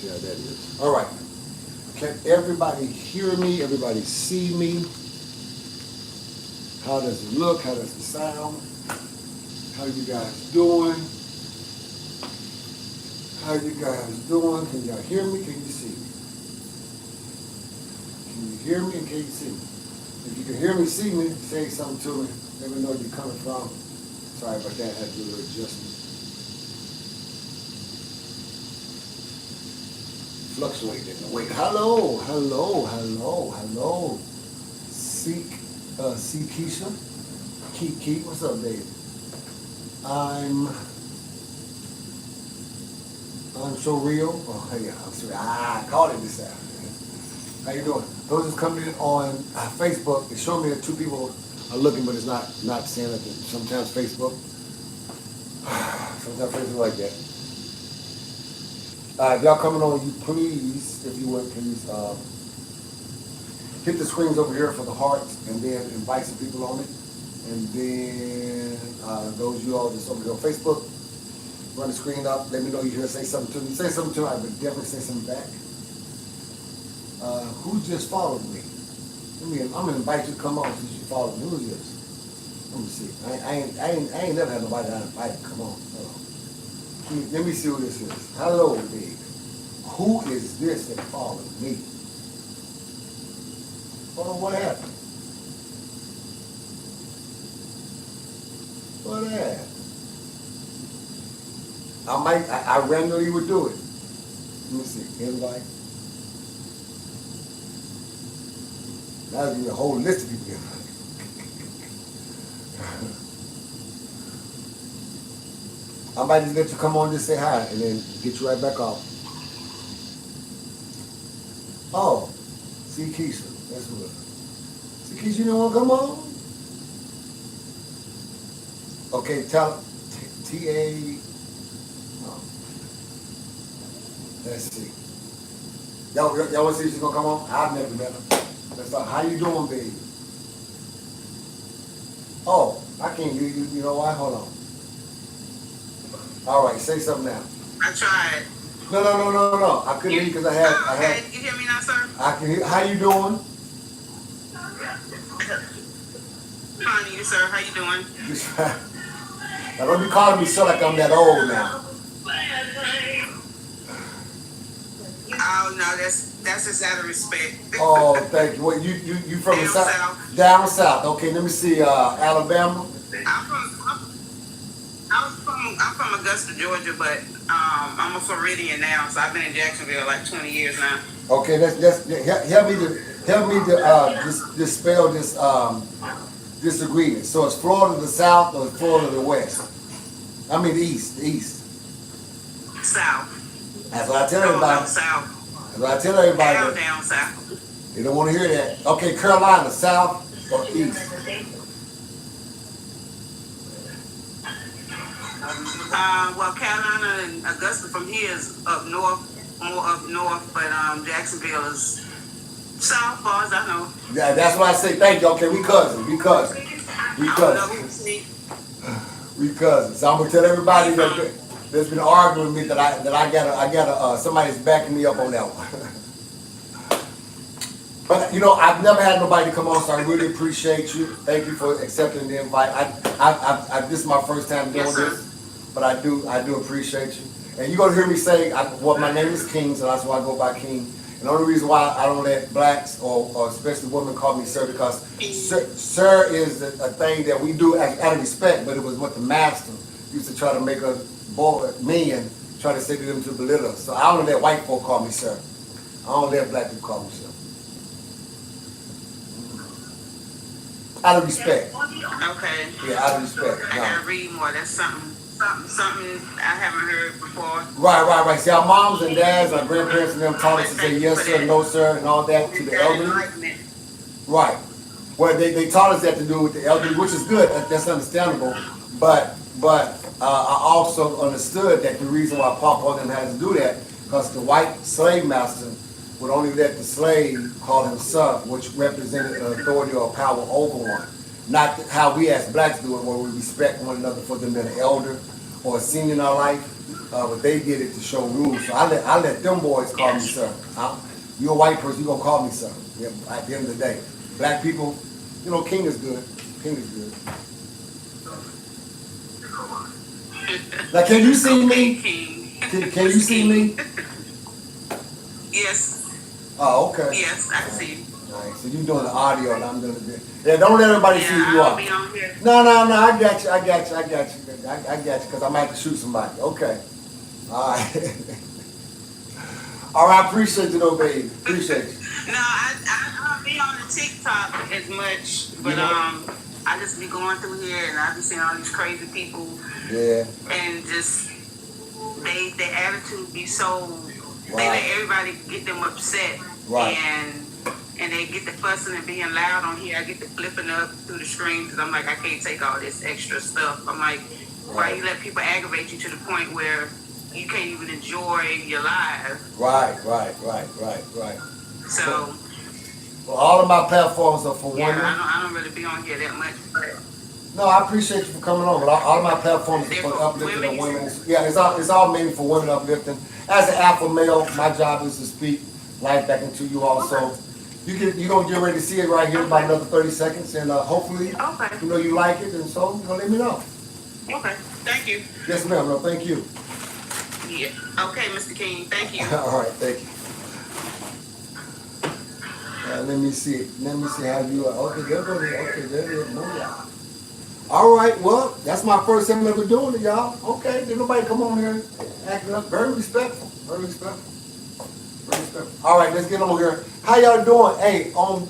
See how that is. All right. Can everybody hear me? Everybody see me? How does it look? How does it sound? How you guys doing? How you guys doing? Can y'all hear me? Can you see me? Can you hear me and can you see me? If you can hear me, see me, say something to me. Let me know where you're coming from. Sorry about that. I had to do a little adjustment. Fluctuating in the weight. Hello, hello, hello, hello. See Keisha. Keith, what's up, baby? I'm so real. Oh, hey, I'm sorry. I called it this afternoon. How you doing? Those who's coming in on Facebook, it showed me that two people are looking, but it's not saying anything. Sometimes Facebook like that. If y'all coming on, you please, if you would, please hit the screens over here for the hearts, and then invite some people on it. And then those of you all that's over here on Facebook, run the screen up. Let me know you're here. Say something to me. Say something to me. I would definitely say something back. Who just followed me? I'm gonna invite you to come on since you followed me. Who is this? Let me see. I ain't never had nobody that I invited. Come on. Hold on. Let me see who this is. Hello, babe. Who is this that followed me? Hold on, what happened? What happened? I randomly would do it. Let me see. Invite. Now there's a whole list of people here. I might just let you come on, just say hi, and then get you right back off. Oh, see Keisha. That's what. See Keisha, you don't want to come on? Okay, tell T-A. Oh. Let's see. Y'all want to see if she's going to come on? I've never met her. That's like, how you doing, baby? Oh, I can't hear you. You know why? Hold on. All right, say something now. I tried. No. I couldn't hear you because I had. You hear me now, sir? I can hear. How you doing? Fine, sir. How you doing? Now don't be calling me so like I'm that old now. Oh no, that's just out of respect. Oh, thank you. What you from the south? Down south. Okay, let me see. Alabama. I'm from Augusta, Georgia, but I'm a Floridian now, so I've been in Jacksonville like 20 years now. Okay, let's help me to dispel this disagreement. So it's Florida to the south or Florida to the west? I mean the east. South. That's what I tell everybody. South. That's what I tell everybody. Down south. They don't want to hear that. Okay, Carolina, south or east? Well, Carolina and Augusta from here is up north, more up north, but Jacksonville is south, far as I know. Yeah, that's why I say thank you. Okay, we cousins. We cousins. So I'm gonna tell everybody that's been arguing with me that I gotta somebody's backing me up on that one. But I've never had nobody come on, so I really appreciate you. Thank you for accepting the invite. This is my first time doing this, but I do appreciate you. And you're gonna hear me say, my name is King, so that's why I go by King. And the only reason why I don't let blacks or especially women call me sir, because sir is a thing that we do out of respect, but it was what the master used to try to make us me and try to say to them to belittle us. So I don't let white folk call me sir. I don't let black people call me sir. Out of respect. Okay. Yeah, out of respect. I gotta read more. That's something I haven't heard before. Right. See, our moms and dads, our grandparents and them taught us to say yes sir, no sir, and all that to the elderly. Right. Well, they taught us that to do with the elderly, which is good. That's understandable. But I also understood that the reason why Papa and them had to do that, because the white slave master would only let the slave call him son, which represented an authority or power over one. Not how we as blacks do it, where we respect one another for them being an elder or seen in our life, but they did it to show rules. So I let them boys call me sir. You're a white person, you gonna call me sir. Yeah, at the end of the day, black people, you know, King is good. King is good. Now, can you see me? King. Can you see me? Yes. Oh, okay. Yes, I can see you. All right, so you doing the audio and I'm doing the video. Yeah, don't let everybody see who you I'll are. be on here. No, I got you, I got you, because I might have to shoot somebody. Okay. All right. All right, I appreciate you though, baby. Appreciate you. No, I don't be on the TikTok as much, but I just be going through here and I be seeing all these crazy people. Yeah. And just their attitude be so they let everybody get them upset. Right. And they get the fussing and being loud on here. I get the flipping up through the screen because I'm like, I can't take all this extra stuff. I'm like, why you let people aggravate you to the point where you can't even enjoy your life? Right. So, well, all of my platforms are for women. I don't really be on here that much, but no, I appreciate you for coming on. But all of my platforms are for uplifting of women. Yeah, it's all mainly for women uplifting. As an alpha male, my job is to speak life back into you also. You're gonna get ready to see it right here in about another 30 seconds, and hopefully, you know, you like it, and so let me know. Okay, thank you. Yes, ma'am. No, thank you. Yeah. Okay, Mr. King. Thank you. All right, thank you. Let me see how you are. Okay, there it is. Move out. All right, well, that's my first time ever doing it, y'all. Okay, did nobody come on here acting up? Very respectful. All right, let's get on here. How y'all doing? Hey, on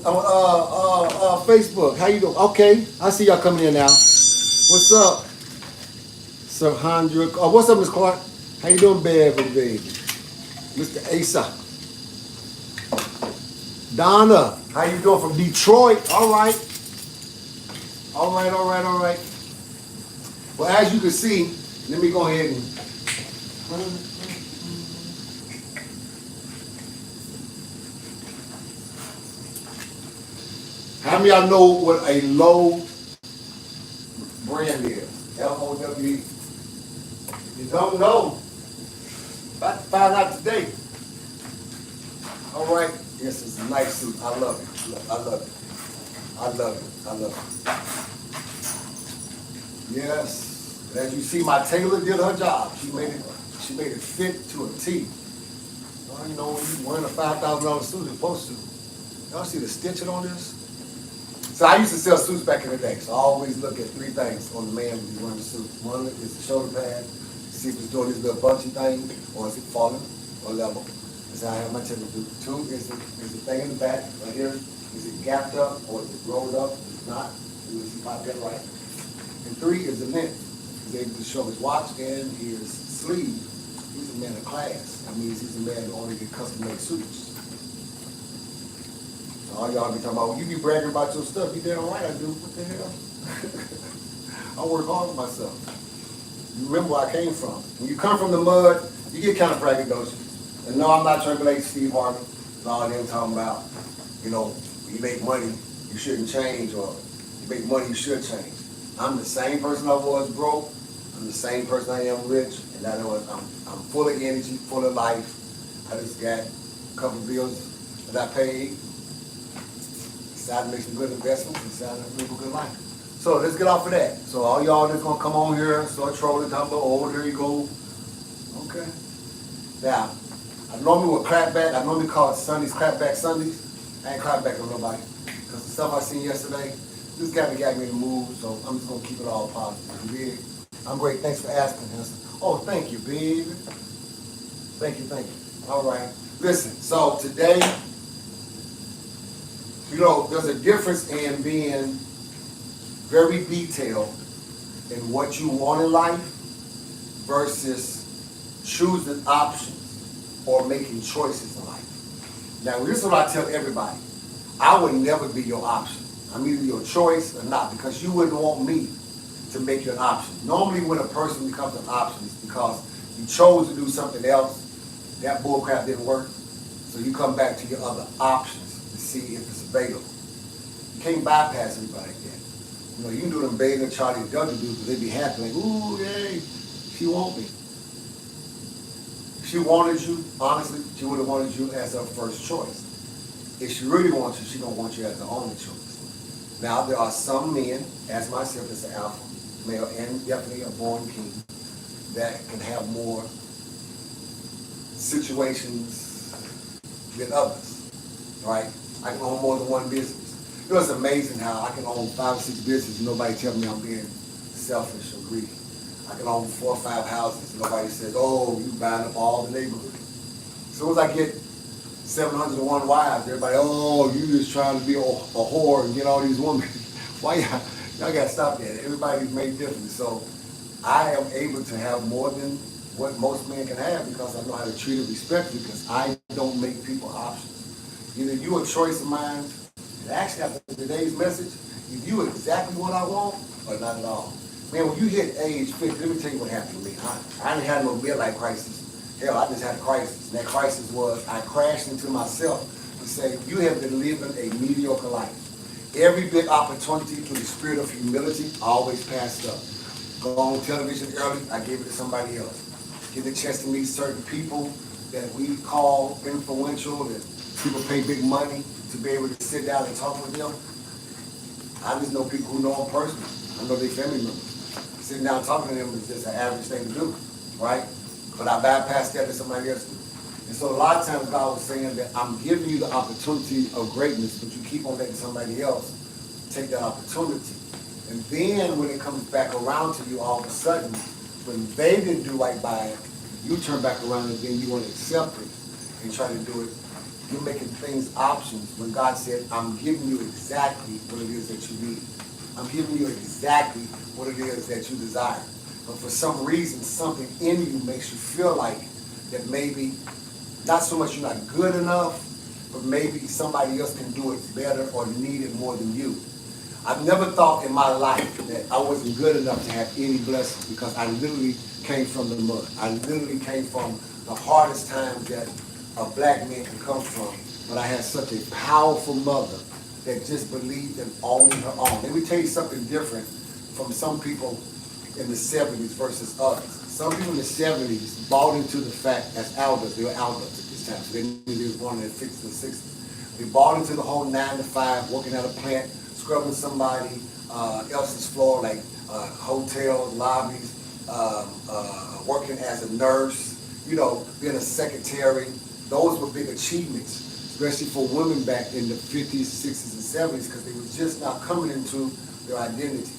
Facebook, how you doing? Okay, I see y'all coming in now. What's up, Sir Handra? Oh, what's up, Miss Clark? How you doing, baby? Mr. Asa. Donna, how you doing from Detroit? All right. Well, as you can see, let me go ahead and how many of y'all know what a low brand is? LOWE. If you don't know, about to find out today. All right. Yes, it's a nice suit. I love it. Yes. As you see, my tailor did her job. She made it fit to a T. Well, you know, when you're wearing a $5,000 suit, you're supposed to. Y'all see the stitching on this? So I used to sell suits back in the day, so I always look at three things on the man when he's wearing the suit. One is the shoulder pad, see if it's doing this little bunchy thing, or is it falling or level. That's how I have my tailor do. Two is the thing in the back, right here. Is it gapped up or is it rolled up? If it's not, you will see pop that right. And three is the length. He's able to show his watch and his sleeve. He's a man of class. That means he's a man who only get custom-made suits. So all y'all be talking about, well, you be bragging about your stuff. You damn right I do. What the hell? I work hard for myself. You remember where I came from. When you come from the mud, you get kind of braggadocious. And no, I'm not trying to relate to Steve Harvey. No, them talking about, you know, you make money, you shouldn't change, or you make money, you should change. I'm the same person I was broke. I'm the same person I am rich, and I know I'm full of energy, full of life. I just got a couple of bills that I paid. Decided to make some good investments, decided to live a good life. So let's get off of that. So all y'all that's gonna come on here and start trolling, talking about, oh, there you go. Okay. Now, I normally would clap back. I normally call it Sundays, clap back Sundays. I ain't clap back on nobody. Because the stuff I seen yesterday, just got me in the mood, so I'm just gonna keep it all positive. You dig? I'm great. Thanks for asking. Oh, thank you, baby. Thank you. All right. Listen, so today, you know, there's a difference in being very detailed in what you want in life versus choosing options or making choices in life. Now, this is what I tell everybody. I would never be your option. I'm either your choice or not, because you wouldn't want me to make you an option. Normally when a person becomes an option, it's because you chose to do something else, that bullcrap didn't work, so you come back to your other options to see if it's available. You can't bypass anybody like that. You know, you can do them Bailey and Charlie and Dougie dudes, because they be happy, like, ooh, yay, She won't be. If she wanted you, honestly, she would have wanted you as her first choice. If she really wants you, she's going to want you as the only choice. Now, there are some men, as myself, as an alpha male and definitely a born king, that can have more situations than others, right? I can own more than one business. You know, it's amazing how I can own 5 or 6 businesses and nobody tell me I'm being selfish or greedy. I can own 4 or 5 houses and nobody says, oh, you buying up all the neighborhood. As soon as I get 701 wives, everybody, oh, you just trying to be a whore and get all these women. Why y'all gotta stop that. Everybody's made differently. So I am able to have more than what most men can have because I know how to treat it respectfully because I don't make people options. Either you a choice of mine, and actually after today's message, if you exactly what I want or not at all. Man, when you hit age 50, let me tell you what happened to me. I didn't have no midlife crisis. Hell, I just had a crisis. And that crisis was I crashed into myself to say, you have been living a mediocre life. Every big opportunity through the spirit of humility always passed up. Go on television early, I gave it to somebody else. Get the chance to meet certain people that we call influential, that people pay big money to be able to sit down and talk with them. I just know people who know them personally. I know their family members. Sitting down talking to them is just an average thing to do, right? But I bypassed that to somebody else. And so a lot of times God was saying that I'm giving you the opportunity of greatness, but you keep on letting somebody else take that opportunity. And then when it comes back around to you all of a sudden, when they didn't do right by it, you turn back around and then you want to accept it and try to do it. You're making things options when God said, I'm giving you exactly what it is that you need. I'm giving you exactly what it is that you desire. But for some reason, something in you makes you feel like that maybe not so much you're not good enough, but maybe somebody else can do it better or need it more than you. I've never thought in my life that I wasn't good enough to have any blessings because I literally came from the mud. I literally came from the hardest times that a black man can come from. But I had such a powerful mother that just believed in owning her own. Let me tell you something different from some people in the 70s versus others. Some people in the 70s bought into the fact as elders, they were elders at this time, so they knew they were born in the 50s and 60s. They bought into the whole 9 to 5, working at a plant, scrubbing somebody else's floor, like hotels, lobbies, working as a nurse, you know, being a secretary. Those were big achievements, especially for women back in the 50s, 60s, and 70s, because they were just now coming into their identity.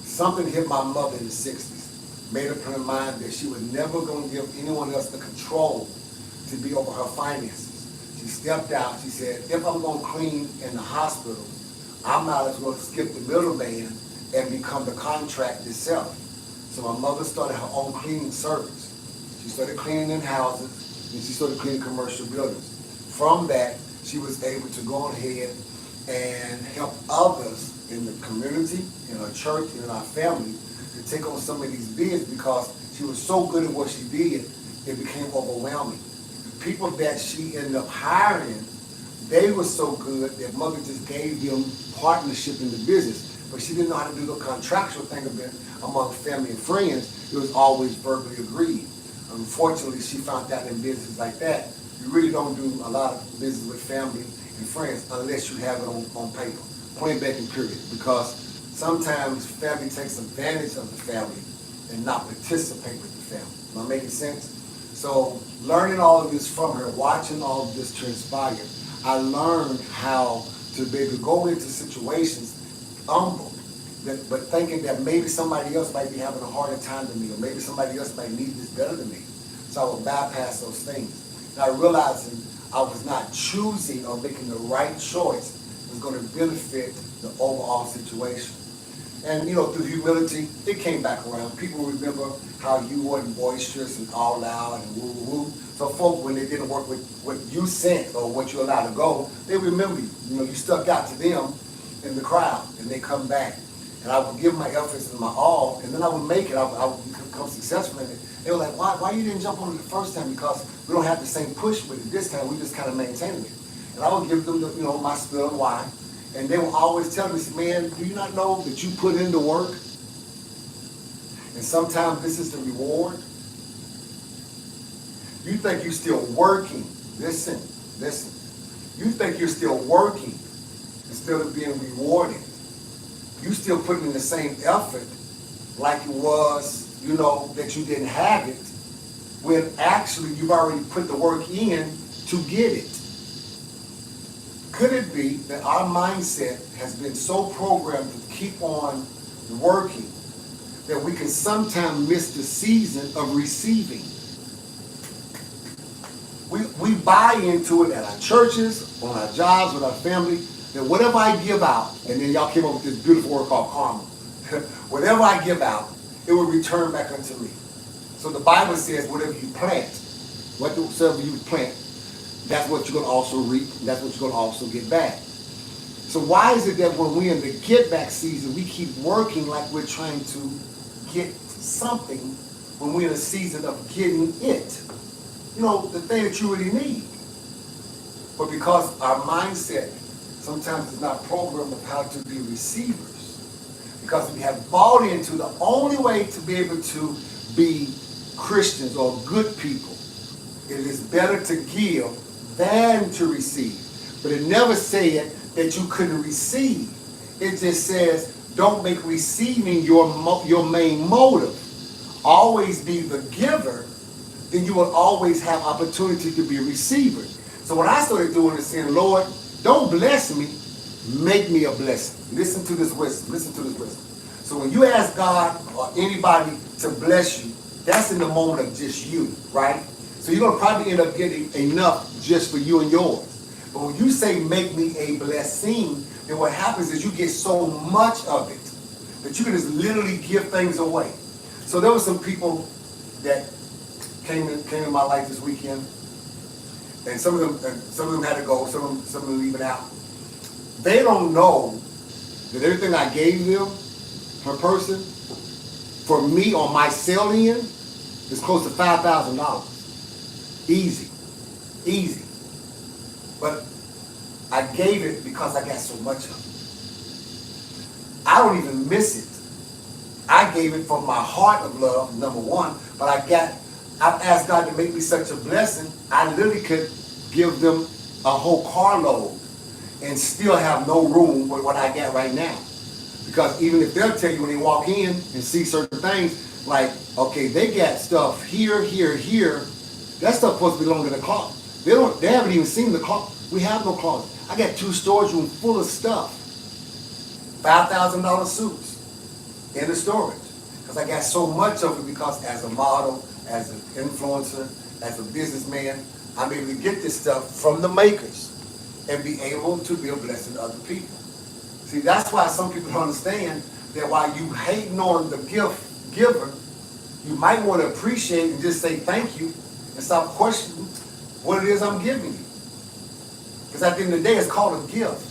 Something hit my mother in the 60s, made up her mind that she was never going to give anyone else the control to be over her finances. She stepped out, she said, if I'm going to clean in the hospital, I might as well skip the middleman and become the contract itself. So my mother started her own cleaning service. She started cleaning in houses, and she started cleaning commercial buildings. From that, she was able to go ahead and help others in the community, in our church, and in our family to take on some of these bids because she was so good at what she did, it became overwhelming. The people that she ended up hiring, they were so good that mother just gave them partnership in the business. But she didn't know how to do the contractual thing of it among family and friends. It was always verbally agreed. Unfortunately, she found out in business like that, you really don't do a lot of business with family and friends unless you have it on paper. Point blank and period. Because sometimes family takes advantage of the family and not participate with the family. Am I making sense? So learning all of this from her, watching all of this transpire, I learned how to be able to go into situations humble, but thinking that maybe somebody else might be having a harder time than me, or maybe somebody else might need this better than me. So I would bypass those things. Now realizing I was not choosing or making the right choice was going to benefit the overall situation. And you know, through humility, it came back around. People remember how you weren't boisterous and all loud and woo woo woo. So folk, when they didn't work with what you sent or what you allowed to go, they remember you. You know, you stuck out to them in the crowd, and they come back. And I would give my efforts and my all, and then I would make it. I would become successful in it. They were like, why you didn't jump on it the first time? Because we don't have the same push with it this time. We just kind of maintained it. And I would give them, the, you know, my spiel and why. And they would always tell me, man, do you not know that you put in the work? And sometimes this is the reward. You think you're still working. Listen. You think you're still working instead of being rewarded. You still putting in the same effort like it was, that you didn't have it, when actually you've already put the work in to get it. Could it be that our mindset has been so programmed to keep on working that we can sometimes miss the season of receiving? We buy into it at our churches, on our jobs, with our family, that whatever I give out, and then y'all came up with this beautiful word called karma. Whatever I give out, it will return back unto me. So the Bible says whatever you plant, whatsoever you plant, that's what you're going to also reap, and that's what you're going to also get back. So why is it that when we're in the get back season, we keep working like we're trying to get something when we're in a season of getting it? The thing that you really need. But because our mindset sometimes is not programmed of how to be receivers, because we have bought into the only way to be able to be Christians or good people, it is better to give than to receive. But it never said that you couldn't receive. It just says don't make receiving your main motive. Always be the giver, then you will always have opportunity to be a receiver. So what I started doing is saying, Lord, don't bless me, make me a blessing. Listen to this wisdom. So when you ask God or anybody to bless you, that's in the moment of just you, right? So you're going to probably end up getting enough just for you and yours. But when you say make me a blessing, then what happens is you get so much of it that you can just literally give things away. So there were some people that came in my life this weekend, and some of them had to go, some of them leaving out. They don't know that everything I gave them per person, for me on my sell-in, is close to $5,000. Easy. But I gave it because I got so much of it. I don't even miss it. I gave it from my heart of love, number one, but I've asked God to make me such a blessing, I literally could give them a whole carload and still have no room with what I got right now. Because even if they'll tell you when they walk in and see certain things, like, okay, they got stuff here, that stuff supposed to belong in the closet. They haven't even seen the closet. We have no closet. I got 2 storage rooms full of stuff. $5,000 suits in the storage. Because I got so much of it, because as a model, as an influencer, as a businessman, I'm able to get this stuff from the makers and be able to be a blessing to other people. See, that's why some people don't understand that while you hating on the gift giver, you might want to appreciate and just say thank you and stop questioning what it is I'm giving you. Because at the end of the day, it's called a gift.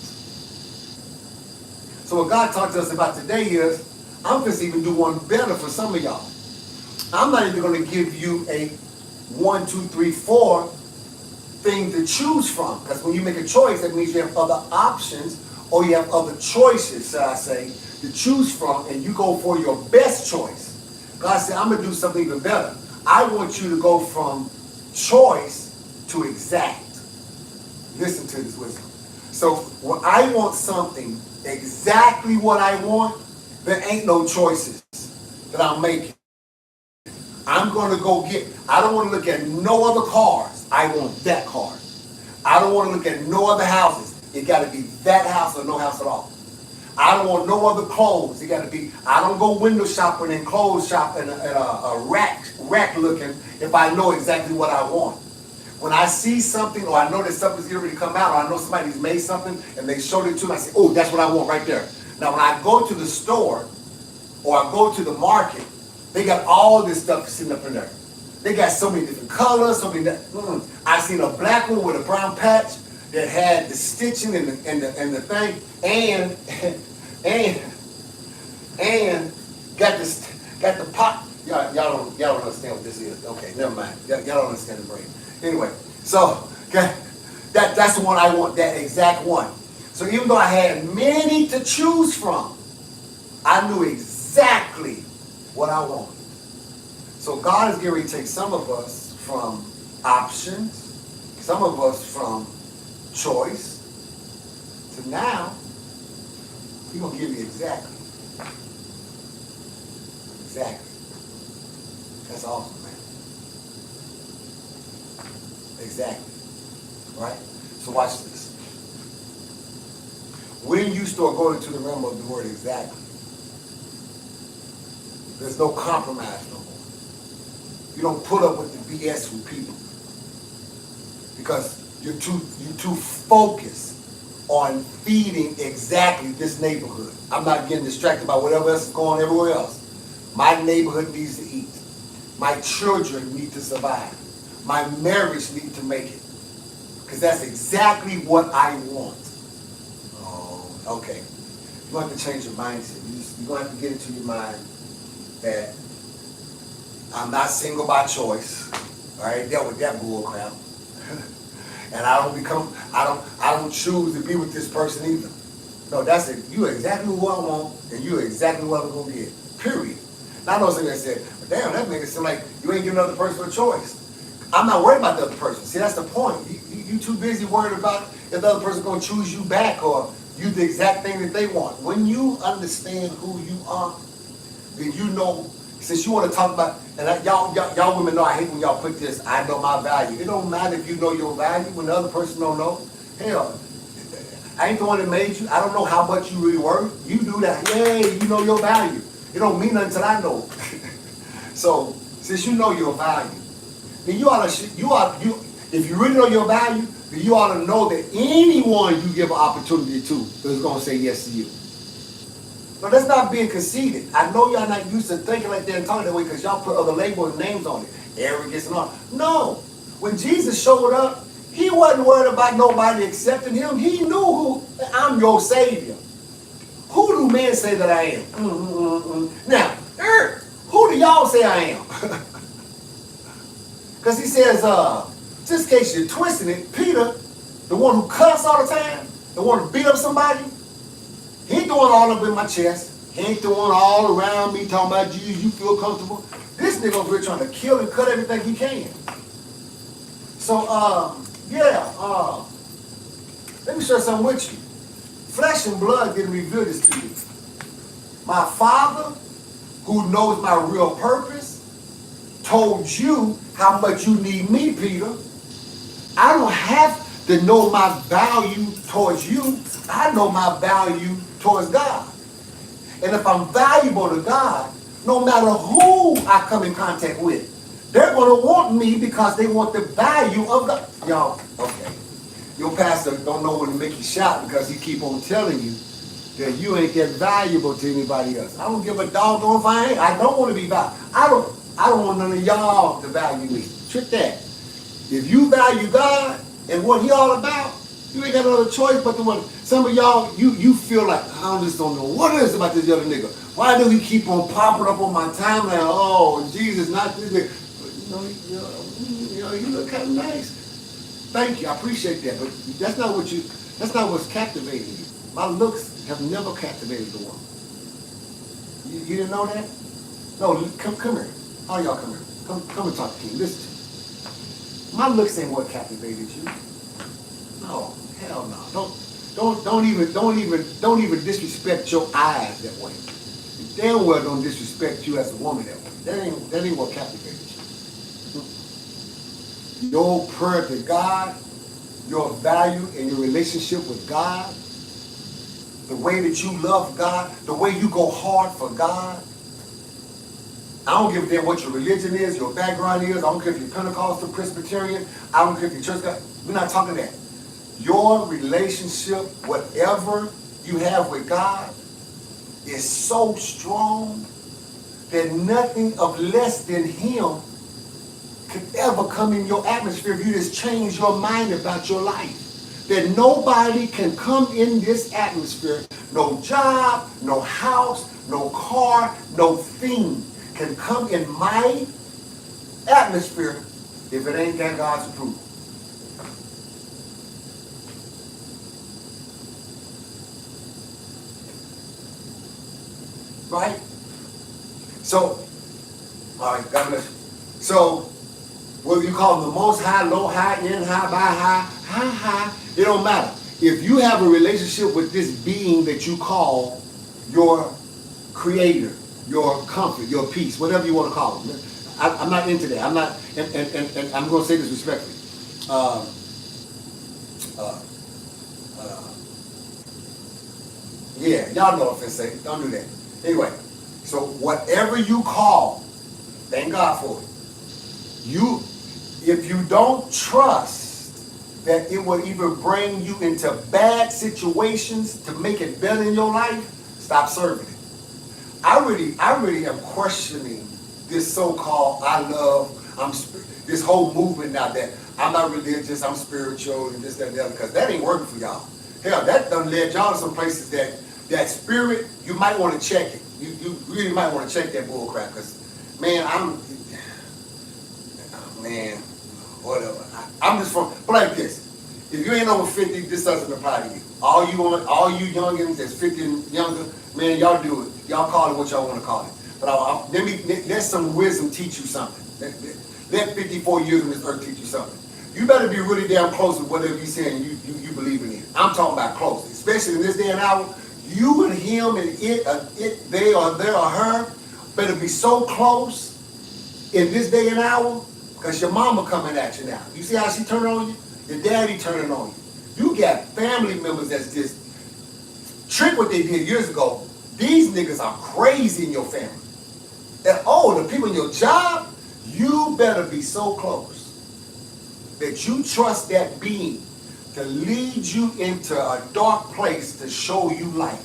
So what God talked to us about today is, I'm just even do one better for some of y'all. I'm not even going to give you a 1, 2, 3, 4 thing to choose from. Because when you make a choice, that means you have other options, or you have other choices, should I say, to choose from, and you go for your best choice. God said, I'm going to do something even better. I want you to go from choice to exact. Listen to this wisdom. So when I want something exactly what I want, there ain't no choices that I'm making. I'm going to go get, I don't want to look at no other cars. I want that car. I don't want to look at no other houses. It got to be that house or no house at all. I don't want no other clothes. It got to be, I don't go window shopping and clothes shopping at a rack looking if I know exactly what I want. When I see something, or I know that something's getting ready to come out, or I know somebody's made something and they showed it to me, I say, oh, that's what I want right there. Now when I go to the store or I go to the market, they got all this stuff sitting up in there. They got so many different colors, so many. I seen a black one with a brown patch that had the stitching and the thing, and got the pop. Y'all don't understand what this is. Okay, never mind. Y'all don't understand the brain. Anyway, so that's the one I want, that exact one. So even though I had many to choose from, I knew exactly what I wanted. So God is getting ready to take some of us from options, some of us from choice, to now, He's going to give you exactly. Exactly. That's awesome, man. Exactly. Right? So watch this. When you start going into the realm of the word exactly, there's no compromise no more. You don't put up with the BS from people because you're too focused on feeding exactly this neighborhood. I'm not getting distracted by whatever else is going on everywhere else. My neighborhood needs to eat. My children need to survive. My marriage needs to make it. Because that's exactly what I want. Oh, okay. You're going to have to change your mindset. You're going to have to get into your mind that I'm not single by choice. All right, dealt with that bull crap. And I don't choose to be with this person either. No, that's it. You're exactly who I want, and you're exactly what I'm going to get. Period. Now I know somebody that said, but damn, that makes it seem like you ain't giving another person a choice. I'm not worried about the other person. See, that's the point. You too busy worried about if the other person's going to choose you back or you the exact thing that they want. When you understand who you are, then you know, since you want to talk about, and y'all women know I hate when y'all put this, I know my value. It don't matter if you know your value when the other person don't know. Hell, I ain't the one that made you. I don't know how much you really worth. You do that. Yay, you know your value. It don't mean nothing until I know. So, since you know your value, then if you really know your value, then you ought to know that anyone you give an opportunity to is going to say yes to you. No, that's not being conceited. I know y'all not used to thinking like that and talking that way because y'all put other labels and names on it. Arrogance and all. No. When Jesus showed up, he wasn't worried about nobody accepting him. He knew who, I'm your Savior. Who do men say that I am? Now, who do y'all say I am? Because he says, just in case you're twisting it, Peter, the one who cuss all the time, the one who beat up somebody, he ain't throwing all up in my chest. He ain't throwing all around me talking about you feel comfortable. This nigga over here trying to kill and cut everything he can. So, let me share something with you. Flesh and blood didn't reveal this to you. My Father, who knows my real purpose, told you how much you need me, Peter. I don't have to know my value towards you. I know my value towards God. And if I'm valuable to God, no matter who I come in contact with, they're going to want me because they want the value of God. Y'all, okay. Your pastor don't know when to make you shout because he keep on telling you that you ain't that valuable to anybody else. I don't give a doggone if I ain't. I don't want to be valuable. I don't want none of y'all to value me. Trick that. If you value God and what he all about, you ain't got another choice but the one. Some of y'all, you feel like, I just don't know what it is about this other nigga. Why do he keep on popping up on my timeline? Oh, Jesus, not this nigga. But, you look kind of nice. Thank you, I appreciate that. But that's not what's captivating you. My looks have never captivated the woman. You didn't know that? No, come here. All y'all come here. Come and talk to me. Listen to me. My looks ain't what captivated you. No, hell no. Don't even disrespect your eyes that way. You damn well don't disrespect you as a woman that way. That ain't what captivated you. Your prayer to God, your value and your relationship with God, the way that you love God, the way you go hard for God. I don't give a damn what your religion is, your background is. I don't care if you're Pentecostal, Presbyterian. I don't care if you're church guy. We're not talking that. Your relationship, whatever you have with God, is so strong that nothing of less than him could ever come in your atmosphere if you just change your mind about your life. That nobody can come in this atmosphere, no job, no house, no car, no thing can come in my atmosphere if it ain't got God's approval. Right? So, all right, God bless you. So whether you call them the most high, low high, in high, by high, it don't matter. If you have a relationship with this being that you call your creator, your comfort, your peace, whatever you want to call it. I'm not into that. I'm not, and I'm going to say this respectfully. Yeah, y'all know what I'm say. Don't do that. Anyway, so whatever you call, thank God for it. If you don't trust that it will either bring you into bad situations to make it better in your life, stop serving it. I really am questioning this so-called this whole movement now that I'm not religious, I'm spiritual, and this, that, and the other, because that ain't working for y'all. Hell, that done led y'all to some places that spirit, you might want to check it. You really might want to check that bull crap, because, man, whatever. I'm just from, but like this. If you ain't over 50, this doesn't apply to you. All you youngins that's 50 and younger, man, y'all do it. Y'all call it what y'all want to call it. But let some wisdom teach you something. Let 54 years on this earth teach you something. You better be really damn close with whatever you're saying you believe in. I'm talking about close. Especially in this day and hour, you and him and they or her better be so close in this day and hour, because your mama coming at you now. You see how she turning on you? Your daddy turning on you. You got family members that's just trick what they did years ago. These niggas are crazy in your family. And the people in your job, you better be so close that you trust that being to lead you into a dark place to show you light.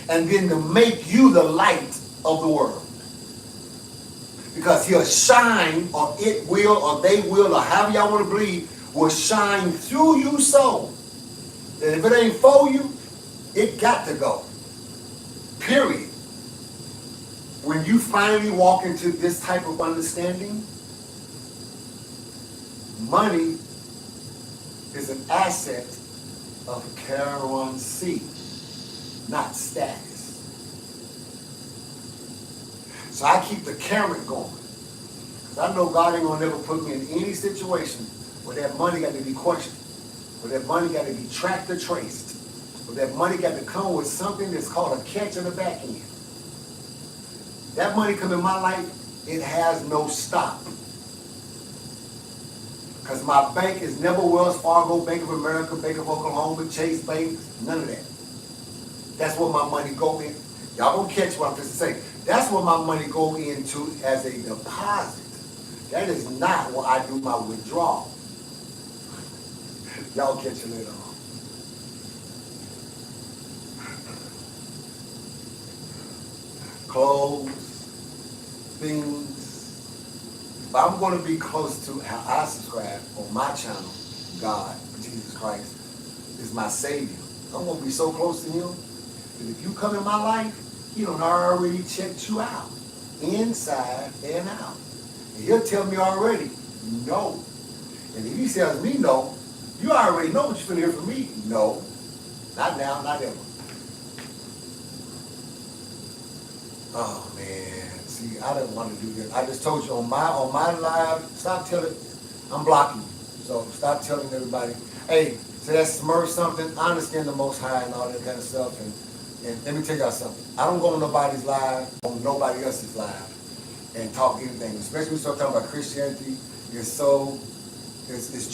And then to make you the light of the world. Because he'll shine, or it will, or they will, or however y'all want to believe, will shine through you so that if it ain't for you, it got to go. Period. When you finally walk into this type of understanding, money is an asset of currency, not status. So I keep the current going. Because I know God ain't going to never put me in any situation where that money got to be questioned, where that money got to be tracked or traced, where that money got to come with something that's called a catch on the back end. That money come in my life, it has no stop. Because my bank is never Wells Fargo, Bank of America, Bank of Oklahoma, Chase Bank, none of that. That's where my money go in. Y'all gonna catch what I'm just saying. That's what my money go into as a deposit. That is not where I do my withdrawal. Y'all catch it later on. Clothes, things. If I'm going to be close to how I subscribe on my channel, God, Jesus Christ, is my Savior. I'm going to be so close to him that if you come in my life, he done already checked you out, inside and out. And he'll tell me already, no. And if he tells me no, you already know what you're going to hear from me. No. Not now, not ever. Oh, man. See, I didn't want to do this. I just told you on my live, stop telling, I'm blocking you. So stop telling everybody, hey, so that Smurf something, I understand the Most High and all that kind of stuff. And let me tell y'all something. I don't go on nobody's live, on nobody else's live, and talk anything. Especially when we start talking about Christianity, it's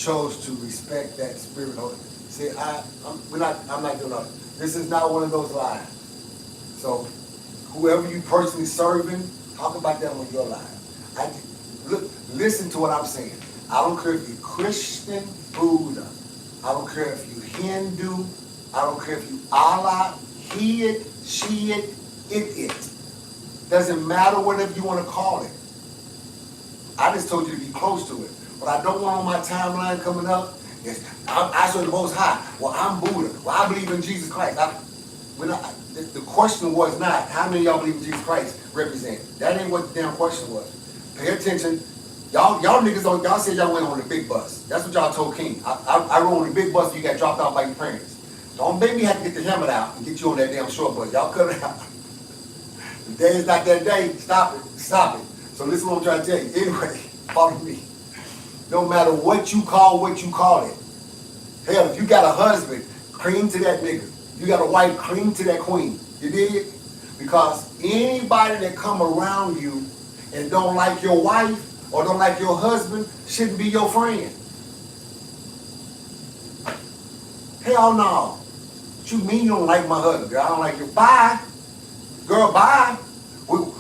chose to respect that spirit. See, I'm not doing that. This is not one of those lives. So whoever you personally serving, talk about that on your live. Listen to what I'm saying. I don't care if you're Christian, Buddha. I don't care if you Hindu. I don't care if you Allah, he it, she it. Doesn't matter whatever you want to call it. I just told you to be close to it. What I don't want on my timeline coming up is I serve the Most High. Well, I'm Buddha. Well, I believe in Jesus Christ. The question was not how many of y'all believe in Jesus Christ represent. That ain't what the damn question was. Pay attention. Y'all niggas y'all said y'all went on the big bus. That's what y'all told King. I rode on the big bus and you got dropped off by your parents. Don't make me have to get the helmet out and get you on that damn short bus. Y'all cut it out. The day is not that day. Stop it. So listen to what I'm trying to tell you. Anyway, follow me. No matter what you call it. Hell, if you got a husband, cream to that nigga. You got a wife, cream to that queen. You dig? Because anybody that come around you and don't like your wife or don't like your husband shouldn't be your friend. Hell no. What you mean you don't like my husband? Girl, I don't like you. Bye. Girl, bye.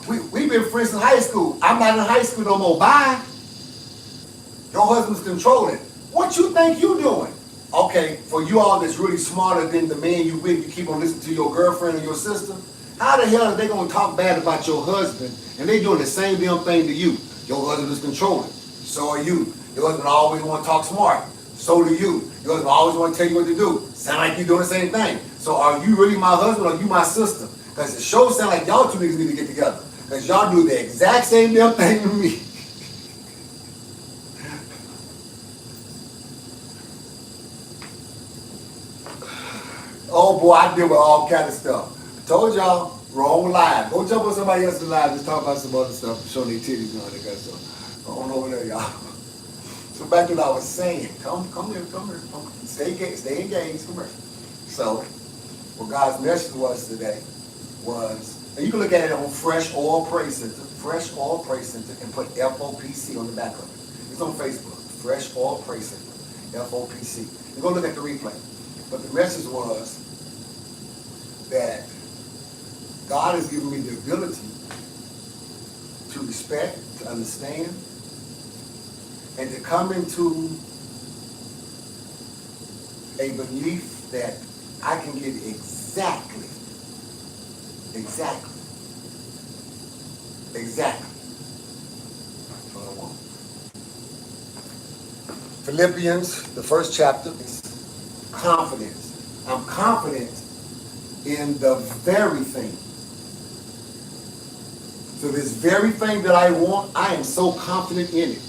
We've been friends since high school. I'm not in high school no more. Bye. Your husband's controlling. What you think you doing? Okay, for you all that's really smarter than the man you with, you keep on listening to your girlfriend or your sister. How the hell are they gonna talk bad about your husband and they doing the same damn thing to you? Your husband is controlling. So are you. Your husband always want to talk smart. So do you. Your husband always want to tell you what to do. Sound like you doing the same thing. So are you really my husband or are you my sister? Because the show sound like y'all two niggas need to get together. Because y'all do the exact same damn thing to me. Oh boy, I deal with all kind of stuff. Told y'all, wrong live. Go jump on somebody else's live, just talk about some other stuff, show their titties and all that kind of stuff. Go on over there, y'all. So back to what I was saying. Come here. Stay engaged, come here. So, what God's message was today was, and you can look at it on Fresh Oil Praise Center, and put FOPC on the back of it. It's on Facebook, Fresh Oil Praise Center, FOPC. You're going to look at the replay. But the message was that God has given me the ability to respect, to understand, and to come into a belief that I can get exactly what I want. Philippians, the first chapter, is confidence. I'm confident in the very thing. So this very thing that I want, I am so confident in it.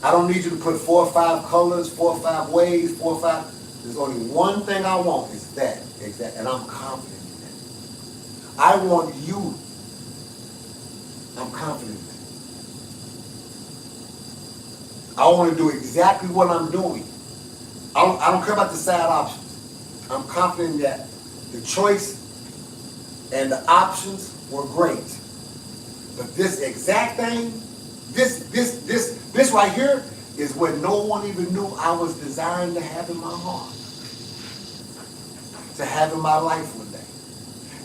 I don't need you to put 4 or 5 colors, 4 or 5 ways, 4 or 5. There's only one thing I want, is that, exact, and I'm confident in that. I want you. I'm confident in that. I want to do exactly what I'm doing. I don't care about the side options. I'm confident that the choice and the options were great. But this exact thing, this right here is what no one even knew I was desiring to have in my heart. To have in my life one day.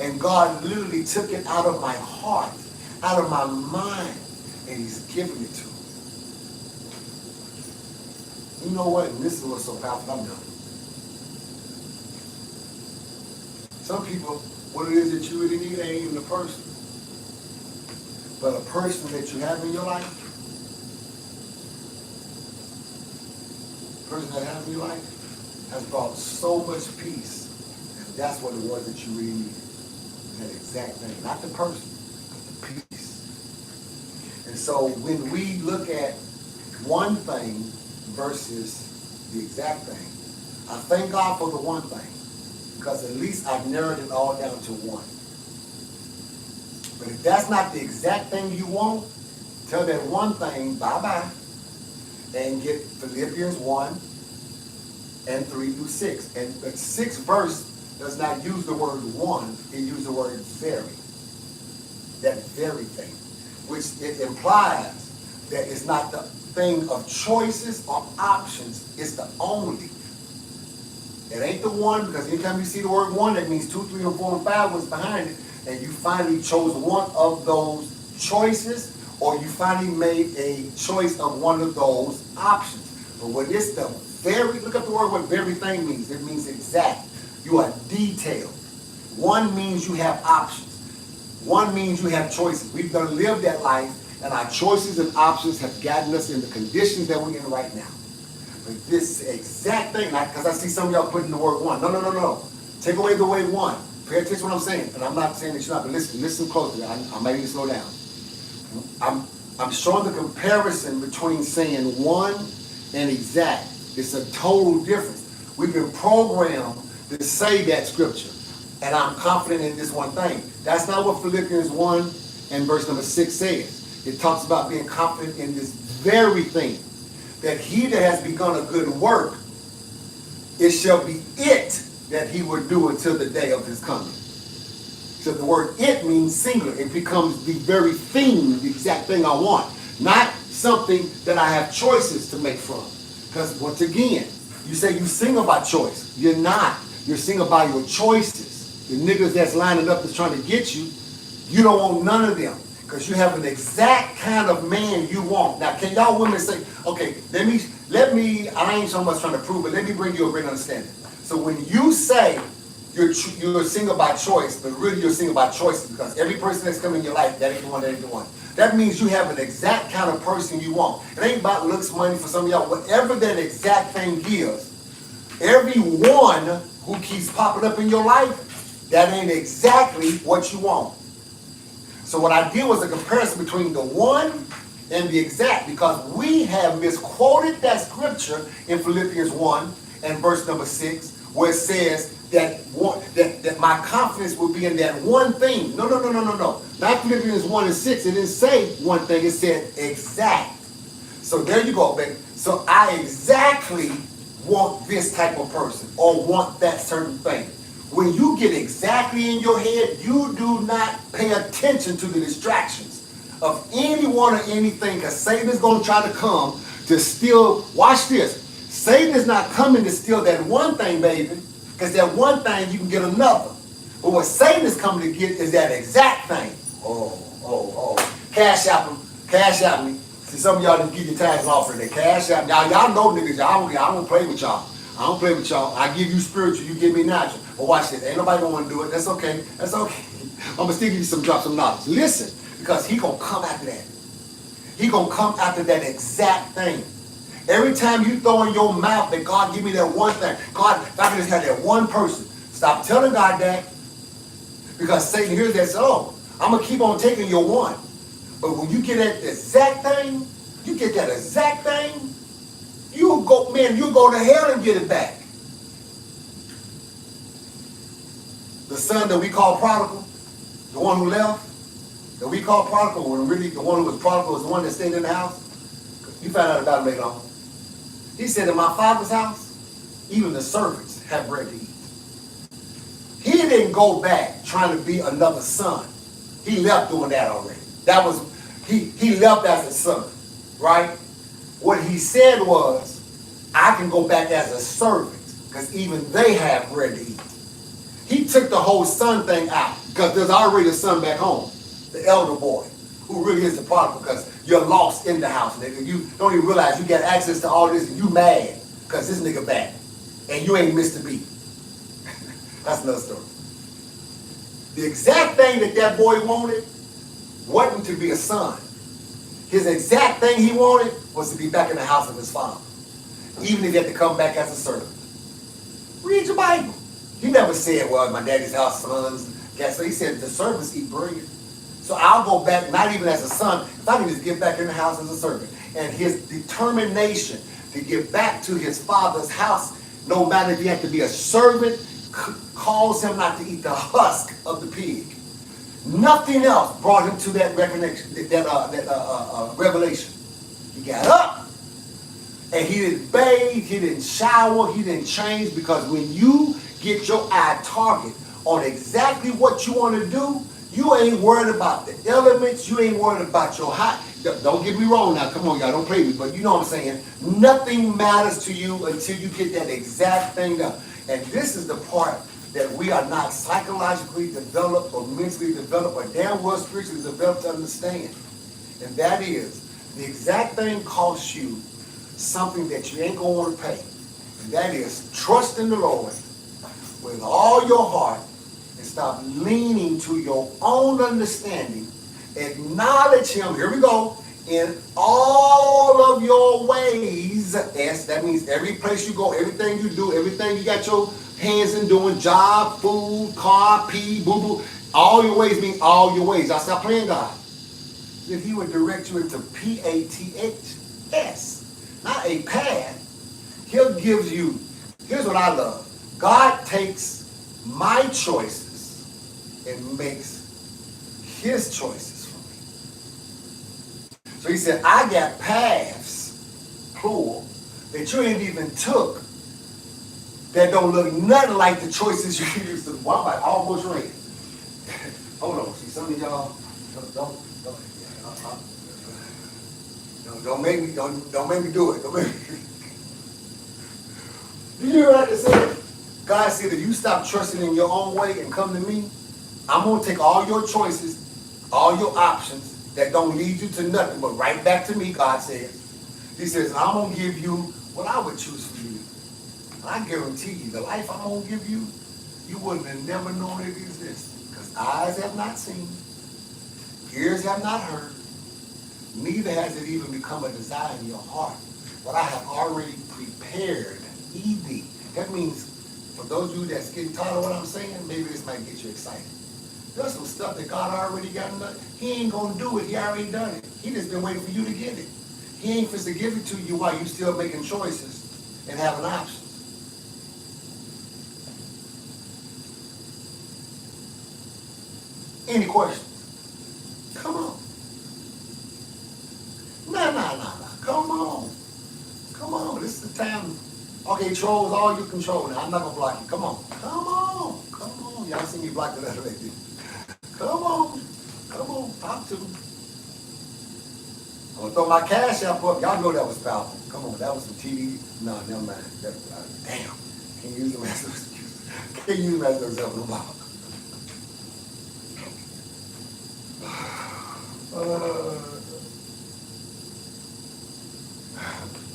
And God literally took it out of my heart, out of my mind, and He's giving it to me. You know what? And this is what's so powerful. I'm done. Some people, what it is that you really need ain't even a person. But a person that you have in your life, the person that has in your life, has brought so much peace. And that's what it was that you really needed. That exact thing. Not the person, but the peace. And so when we look at one thing versus the exact thing, I thank God for the one thing. Because at least I've narrowed it all down to one. But if that's not the exact thing you want, tell that one thing bye-bye and get Philippians 1 and 3 through 6. And the 6th verse does not use the word one, it uses the word very. That very thing. Which it implies that it's not the thing of choices or options, it's the only. It ain't the one, because anytime you see the word one, that means 2, 3, or 4, and 5 was behind it, and you finally chose one of those choices, or you finally made a choice of one of those options. But when it's the very, look up the word what very thing means. It means exact. You are detailed. One means you have options. One means you have choices. We've done lived that life, and our choices and options have gotten us in the conditions that we're in right now. But this exact thing, because I see some of y'all putting the word one. No. Take away the word one. Pay attention to what I'm saying. And I'm not saying that you're not, but listen closely. I might need to slow down. I'm showing the comparison between saying one and exact. It's a total difference. We've been programmed to say that scripture. And I'm confident in this one thing. That's not what Philippians 1 and verse number 6 says. it talks about being confident in this very thing, that he that has begun a good work, it shall be it that he will do until the day of his coming. So the word it means singular. It becomes the very thing, the exact thing I want. Not something that I have choices to make from. Because once again, you say you single by choice. You're not. You're single by your choices. The niggas that's lining up that's trying to get you, you don't want none of them. Because you have an exact kind of man you want. Now, can y'all women say, okay, let me, I ain't so much trying to prove, but let me bring you a great understanding. So when you say you're single by choice, but really you're single by choices, because every person that's come in your life, that ain't the one, that ain't the one. That means you have an exact kind of person you want. It ain't about looks, money for some of y'all. Whatever that exact thing is, every one who keeps popping up in your life, that ain't exactly what you want. So what I did was a comparison between the one and the exact, because we have misquoted that scripture in Philippians 1 and verse number 6, where it says that my confidence will be in that one thing. No. Not Philippians 1 and 6. It didn't say one thing. It said exact. So there you go, baby. So I exactly want this type of person or want that certain thing. When you get exactly in your head, you do not pay attention to the distractions of anyone or anything, because Satan is going to try to come to steal. Watch this. Satan is not coming to steal that one thing, baby, because that one thing you can get another. But what Satan is coming to get is that exact thing. Oh. Cash out me. See, some of y'all didn't get your taxes offering. They cash out. Y'all know niggas. I don't play with y'all. I give you spiritual, you give me natural. But watch this. Ain't nobody gonna want to do it. That's okay. I'm gonna still give you some knowledge. Listen, because he gonna come after that. He gonna come after that exact thing. Every time you throw in your mouth that God give me that one thing, God, if I can just have that one person, stop telling God that, because Satan hears that, so I'm gonna keep on taking your one. But when you get that exact thing, you go to hell and get it back. The son that we call prodigal, the one who left, that we call prodigal, when really the one who was prodigal was the one that stayed in the house. You found out about it later on. He said, in my father's house, even the servants have bread to eat. He didn't go back trying to be another son. He left doing that already. That was, he left as a son, right? What he said was, I can go back as a servant, because even they have bread to eat. He took the whole son thing out, because there's already a son back home, the elder boy, who really is the prodigal, because you're lost in the house, nigga. You don't even realize you got access to all this, and you mad, because this nigga back, and you ain't missed a beat. That's another story. The exact thing that boy wanted wasn't to be a son. His exact thing he wanted was to be back in the house of his father, even if he had to come back as a servant. Read your Bible. He never said, well, my daddy's house sons. So he said, the servants eat bread. So I'll go back, not even as a son, if I can just get back in the house as a servant. And his determination to get back to his father's house, no matter if he had to be a servant, caused him not to eat the husk of the pig. Nothing else brought him to that recognition, revelation. He got up, and he didn't bathe, he didn't shower, he didn't change, because when you get your eye target on exactly what you want to do, you ain't worried about the elements, you ain't worried about your height. Don't get me wrong now, come on y'all, don't play with me, but you know what I'm saying. Nothing matters to you until you get that exact thing done. And this is the part that we are not psychologically developed or mentally developed or damn well spiritually developed to understand. And that is, the exact thing costs you something that you ain't going to want to pay. And that is, trust in the Lord with all your heart and stop leaning to your own understanding. Acknowledge him, here we go, in all of your ways. Yes, that means every place you go, everything you do, everything you got your hands in doing, job, food, car, pee, boo-boo. All your ways mean all your ways. I stop playing God. If he would direct you into paths, not a path, he'll give you, here's what I love. God takes my choices and makes his choices for me. So he said, I got paths, plural, that you ain't even took that don't look nothing like the choices you used to. Well, I'm like almost ready. Hold on. See, some of y'all don't make me do it. Don't make me. Do you hear what I said? God said, if you stop trusting in your own way and come to me, I'm gonna take all your choices, all your options that don't lead you to nothing, but right back to me, God says. He says, I'm gonna give you what I would choose for you. I guarantee you, the life I'm gonna give you, you wouldn't have never known it existed. Because eyes have not seen, ears have not heard, neither has it even become a desire in your heart. But I have already prepared, ED. That means, for those of you that's getting tired of what I'm saying, maybe this might get you excited. There's some stuff that God already got done. He ain't gonna do it, he already done it. He just been waiting for you to get it. He ain't supposed to give it to you while you still making choices and having options. Any questions? Come on. Nah. Come on. Come on. This is the time. Okay, trolls, all you control now. I'm not gonna block you. Come on. Come on. Come on. Y'all see me block the letter lady. Come on. Come on. Talk to me. I'm gonna throw my cash app up. Y'all know that was powerful. Come on. That was some TV. No, never mind. Damn. Can't use them as no excuse. Can't use them as no example no more.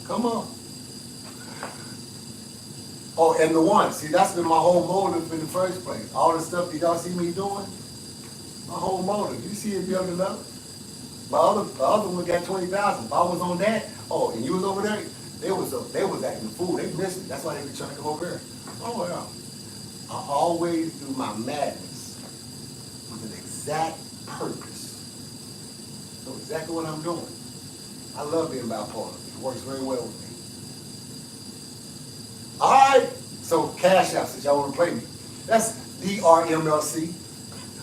Come on. Oh, and the one, see, that's been my whole motive in the first place. All the stuff that y'all see me doing, my whole motive. You see it building up. The other one got 20,000. If I was on that, oh, and you was over there, they was acting a fool. They missed it. That's why they were trying to come over here. Oh yeah. I always do my madness with an exact purpose. Know exactly what I'm doing. I love being bipolar. It works very well with me. All right. So cash out, since y'all want to play me. That's DRMLC.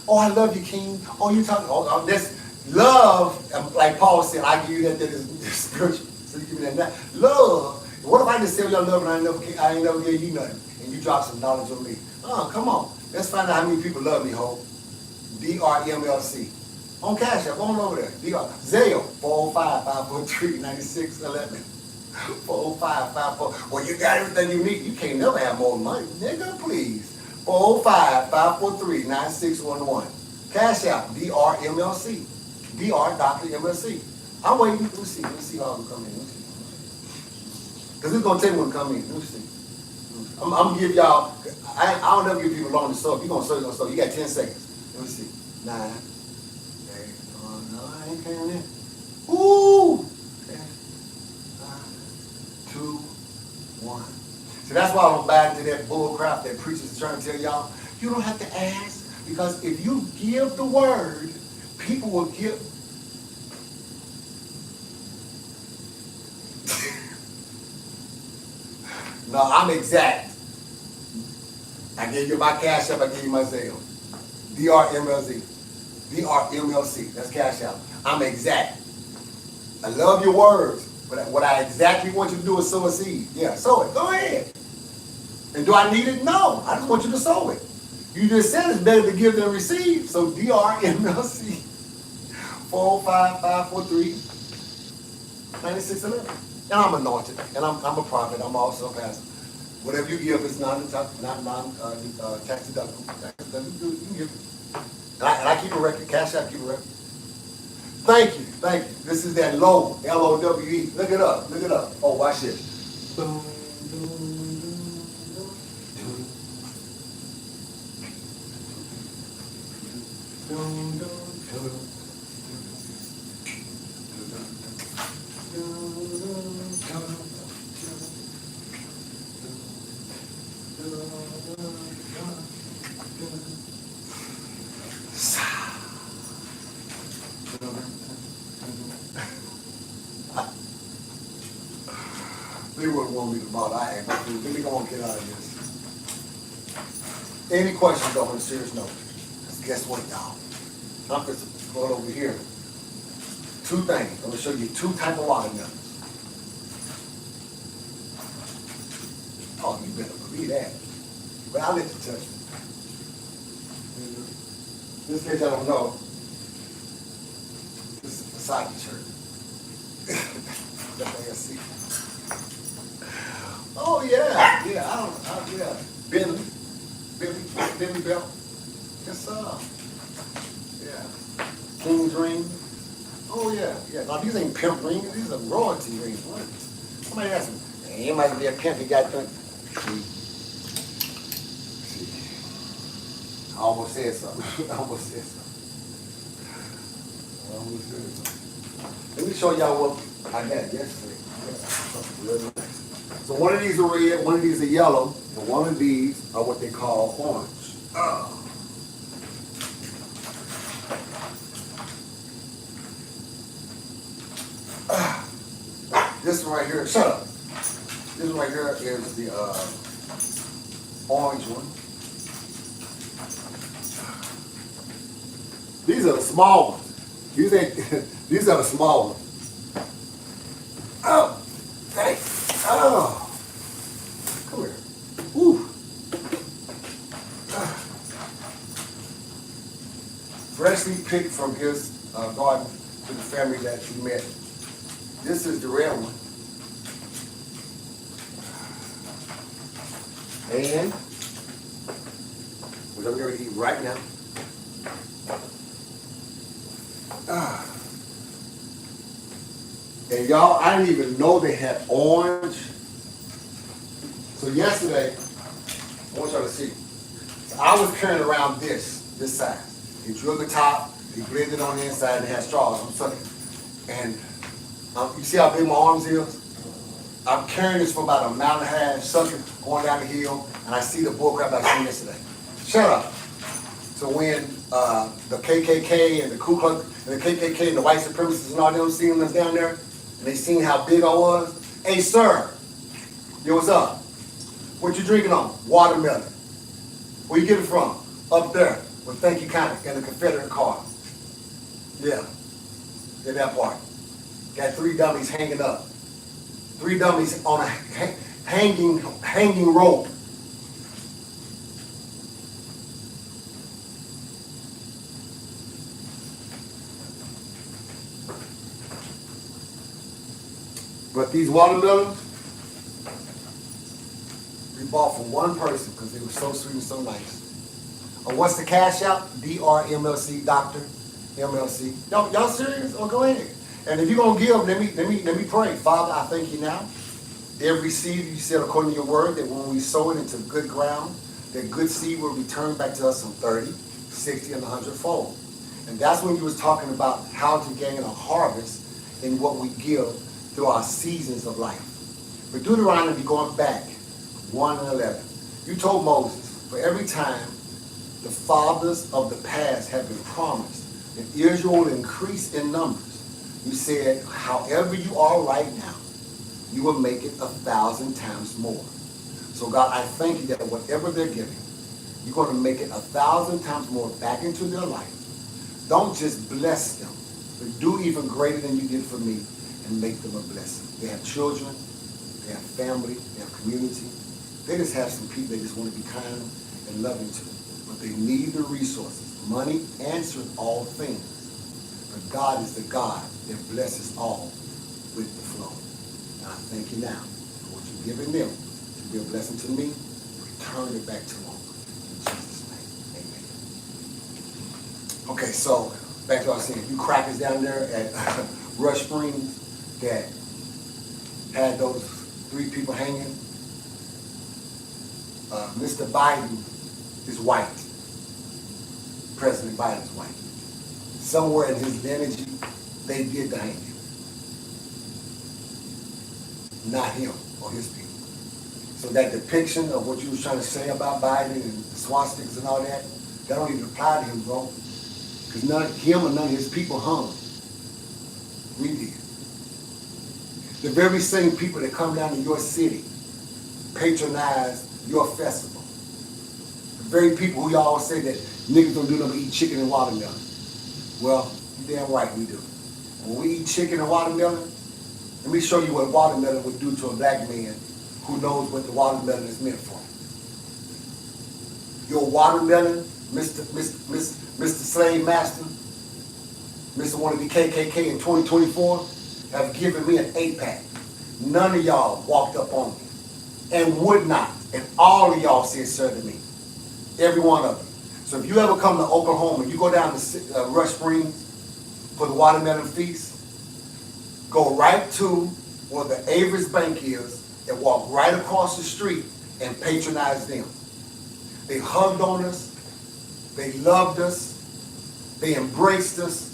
Oh, I love you, King. Oh, you talking? Oh, that's love. Like Paul said, I give you that is spiritual. So you give me that now. Love. What if I just tell y'all love and I ain't never gave you nothing, and you drop some knowledge on me? Oh, come on. Let's find out how many people love me, ho. DRMLC. On Cash App, on over there. Zale, 405-543-9611. 405-54. Well, you got everything you need. You can't never have more money. Nigga, please. 405-543-9611. Cash App, DRMLC. Dr. MLC. I'm waiting. Let me see how I'm coming in. Because it's going to take one to come in. Let me see. I'm going to give y'all, I don't never give people long to sew. If you're going to sew, you're going to sew. You got 10 seconds. Let me see. 9. No, I ain't carrying it. Ooh! 2, 1. So that's why I don't buy into that bull crap that preachers are trying to tell y'all. You don't have to ask, because if you give the word, people will give. No, I'm exact. I gave you my Cash App, I gave you my Zelle. DRMLC. DRMLC. That's Cash App. I'm exact. I love your words, but what I exactly want you to do is sow a seed. Yeah, sow it. Go ahead. And do I need it? No. I just want you to sow it. You just said it's better to give than receive. So DRMLC. 405-543-9611. And I'm anointed. And I'm a prophet. I'm also a pastor. Whatever you give is tax deductible. You can give it. And I keep a record. Cash App, keep a record. Thank you. This is that low, L-O-W-E. Look it up. Oh, watch this. Boom, boom, boom, boom. They wouldn't want me to bother. I ain't gonna do it. Let me go and get out of this. Any questions on a serious note? Guess what, y'all? I'm just going over here. two things. I'm gonna show you two type of watermelons. Oh, you better believe that. But I'll let you touch it. Just in case y'all don't know, this is a Versace shirt. That's ASC. Oh yeah, yeah, yeah. Bentley belt. Yes, sir. Yeah. King ring. Oh yeah, yeah. Now these ain't pimp rings, these are royalty rings. What? Somebody asked me, hey, you might be a pimp, you got them. See. I almost said something. I almost said something. Let me show y'all what I got yesterday. Yeah, really nice. So one of these are red, one of these are yellow, and one of these are what they call orange. This one right here, shut up. This one right here is the orange one. These are the small ones. These are the small ones. Oh, thank. Oh, come here. Woo. Freshly picked from his garden to the family that he met. This is the red one. And we're going to eat right now. And y'all, I didn't even know they had orange. So yesterday, I want y'all to see. So I was carrying around this size. He drilled the top, he blended on the inside, and it had straws. I'm sucking. And you see how big my arms is? I'm carrying this for about a mile and a half, sucking, going down the hill, and I see the bullcrap I seen yesterday. Shut up. So when the KKK and the Ku Klux and the KKK and the white supremacists and all them seen us down there, and they seen how big I was, hey sir, yo, what's up? What you drinking on? Watermelon. Where you get it from? Up there. Well, thank you kindly. In the Confederate car. Yeah. In that part. Got 3 dummies hanging up. 3 dummies on a hanging rope. But these watermelons, we bought from one person because they were so sweet and so nice. What's the cash out? DRMLC, Dr. MLC. Y'all serious? Oh, go ahead. And if you're gonna give, let me pray. Father, I thank you now. Every seed you said according to your word, that when we sow it into good ground, that good seed will return back to us in 30, 60, and 100-fold. And that's when you was talking about how to gain a harvest in what we give through our seasons of life. But Deuteronomy, going back, 1 and 11, you told Moses, for every time the fathers of the past have been promised that Israel will increase in numbers, you said, however you are right now, you will make it 1,000 times more. So God, I thank you that whatever they're giving, you're going to make it 1,000 times more back into their life. Don't just bless them, but do even greater than you did for me and make them a blessing. They have children, they have family, they have community. They just have some people they just want to be kind and loving to. But they need the resources. Money answers all things. But God is the God that blesses all with the flow. And I thank you now for what you've given them to be a blessing to me. Return it back to them. In Jesus' name, amen. Okay, so back to what I was saying. You crackers down there at Rush Springs that had those 3 people hanging. Mr. Biden is white. President Biden is white. Somewhere in his energy, they did the hanging. Not him or his people. So that depiction of what you was trying to say about Biden and the swastikas and all that, that don't even apply to him, bro. Because none of him or none of his people hung. We did. The very same people that come down to your city patronize your festival. The very people who y'all say that niggas don't do nothing but eat chicken and watermelon. Well, you damn right we do. when we eat chicken and watermelon, let me show you what watermelon would do to a black man who knows what the watermelon is meant for. Your watermelon, Mr. Slave Master, Mr. Wanna Be KKK in 2024, have given me an 8-pack. None of y'all walked up on me and would not. And all of y'all said sir to me. Every one of them. So if you ever come to Oklahoma, you go down to Rush Springs for the watermelon feast, go right to where the Avis Bank is and walk right across the street and patronize them. They hugged on us, they loved us, they embraced us,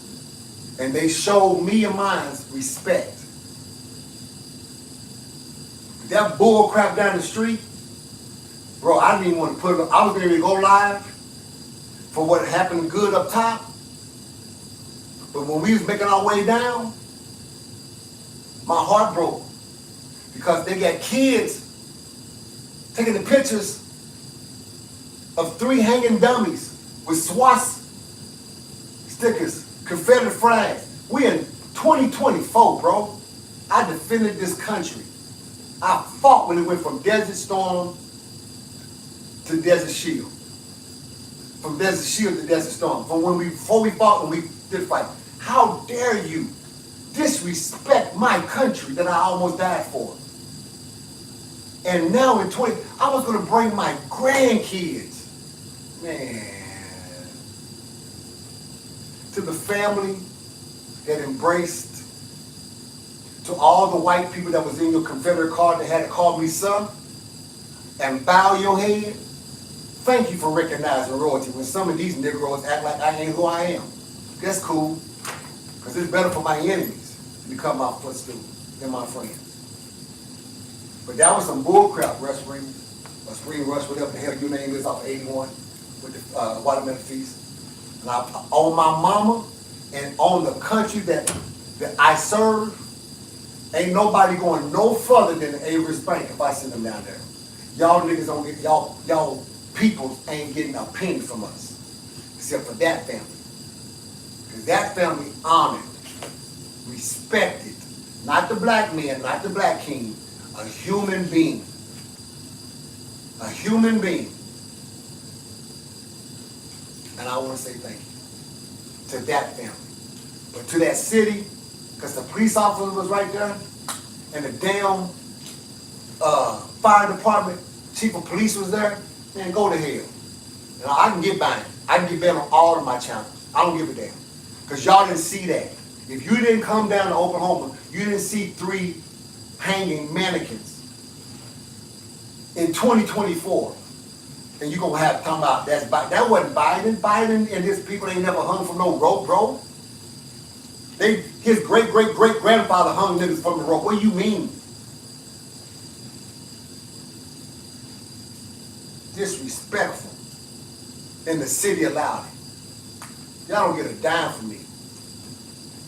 and they showed me and mine respect. That bull crap down the street, bro, I didn't even want to put it up. I was ready to go live for what happened good up top. But when we was making our way down, my heart broke. Because they got kids taking the pictures of 3 hanging dummies with stickers, Confederate flags. We in 2024, bro. I defended this country. I fought when it went from Desert Storm to Desert Shield. From Desert Shield to Desert Storm. Before we fought and we did fight. How dare you disrespect my country that I almost died for? And now in I was gonna bring my grandkids. Man. To the family that embraced, to all the white people that was in your Confederate card that had to call me son and bow your head, thank you for recognizing royalty when some of these Negroes act like I ain't who I am. That's cool, because it's better for my enemies to become my footstool than my friends. But that was some bullcrap, Rush Springs, or Spring Rush, whatever the hell your name is, off of 81 with the watermelon feast. And on my mama and on the country that I serve, ain't nobody going no further than the Avis Bank if I send them down there. Y'all niggas don't get, y'all peoples ain't getting a penny from us. Except for that family. Because that family honored, respected, not the black man, not the black king, a human being. A human being. And I want to say thank you to that family. But to that city, because the police officer was right there, and the damn fire department chief of police was there, man, go to hell. You know, I can get by it. I can get better on all of my channels. I don't give a damn. Because y'all didn't see that. If you didn't come down to Oklahoma, you didn't see 3 hanging mannequins in 2024. And you're going to have talking about that wasn't Biden. Biden and his people ain't never hung from no rope, bro. His great-great-great-grandfather hung niggas from the rope. What do you mean? Disrespectful. And the city allowed it. Y'all don't get a dime from me.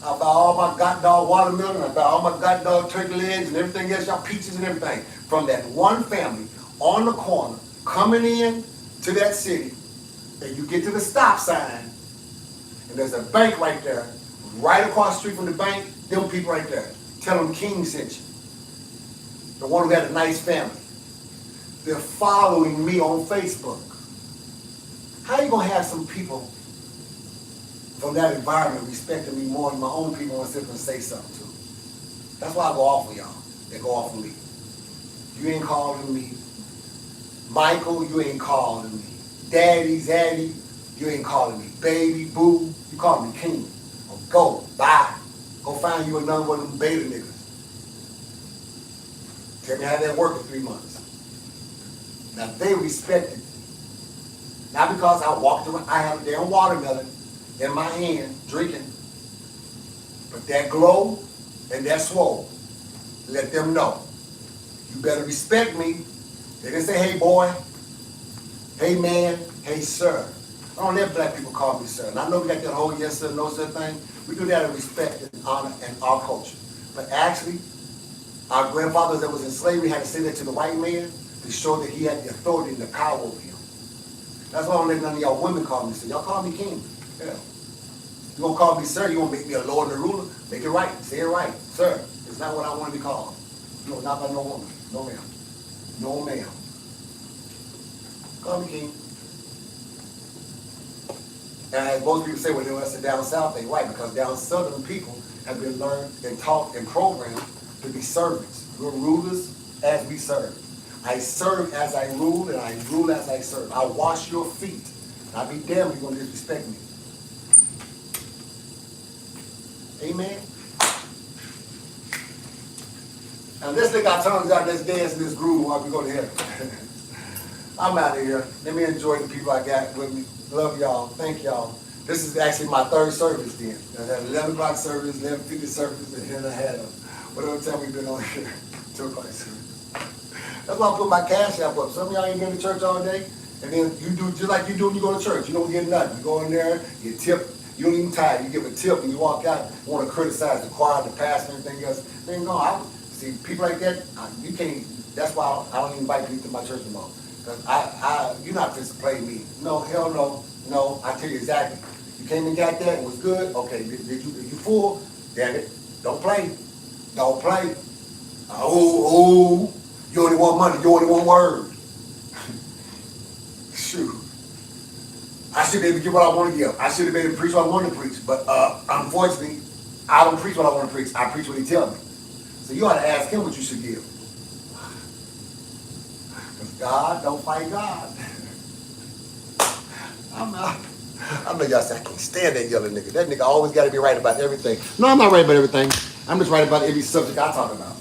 I buy all my goddamn watermelon, I buy all my goddamn turkey legs and everything else, y'all peaches and everything. From that one family on the corner, coming in to that city, and you get to the stop sign, and there's a bank right there, right across the street from the bank, them people right there. Tell them King sent you. The one who had a nice family. They're following me on Facebook. How you gonna have some people from that environment respecting me more than my own people want to sit and say something to? That's why I go off of y'all. They go off of me. You ain't calling me. Michael, you ain't calling me. Daddy, Zaddy, you ain't calling me. Baby, boo, you call me King. Or go, bye. Go find you another one of them beta niggas. Tell me how that worked for 3 months. Now they respect it. Not because I walked around, I have a damn watermelon in my hand, drinking. But that glow and that swole, let them know. You better respect me. They didn't say, hey boy, hey man, hey sir. I don't let black people call me sir. And I know we got that whole yes sir, no sir thing. We do that in respect and honor and our culture. But actually, our grandfathers that was in slavery had to say that to the white man to show that he had the authority and the power over him. That's why I don't let none of y'all women call me sir. Y'all call me king. Yeah. You gonna call me sir, you gonna make me a lord and a ruler? Make it right. Say it right. Sir, it's not what I want to be called. No, not by no woman. No ma'am. No ma'am. Call me King. And as most people say when they say down south, they right, because down southern people have been learned and taught and programmed to be servants. We're rulers as we serve. I serve as I rule, and I rule as I serve. I wash your feet. I'll be damned if you're going to disrespect me. Amen. Now let's lick our tongues out, let's dance in this groove while we go to heaven. I'm out of here. Let me enjoy the people I got with me. Love y'all. Thank y'all. This is actually my third service then. I had 11 o'clock service, 11:50 service, and then I had whatever time we've been on here, 2 o'clock service. That's why I put my cash app up. Some of y'all ain't been to church all day, and then you do just like you do when you go to church. You don't get nothing. You go in there, you tip. You don't even tie. You give a tip, and you walk out. You want to criticize the choir, the pastor, and everything else. Then no, see people like that. You can't. That's why I don't even invite people to my church anymore. Because you're not just to play me. No, hell no. No, I tell you exactly. You came and got that, it was good. Okay, did you full? Damn it. Don't play. Don't play. Oh, you only want money, you only want word. Shoot. I should be able to give what I want to give. I should have been able to preach what I want to preach. But unfortunately, I don't preach what I want to preach. I preach what he tells me. So you ought to ask him what you should give. Because God don't fight God. I'm out. I know y'all say, I can't stand that yellow nigga. That nigga always got to be right about everything. No, I'm not right about everything. I'm just right about every subject I talk about.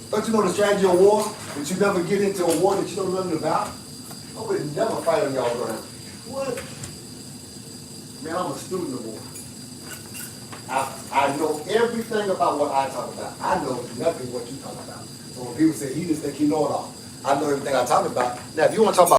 Don't you know the strategy of war? That you never get into a war that you don't know nothing about? I would never fight on y'all ground. What? Man, I'm a student of war. I know everything about what I talk about. I know nothing what you talk about. So when people say, he just think he know it all. I know everything I talk about. Now, if you want to talk about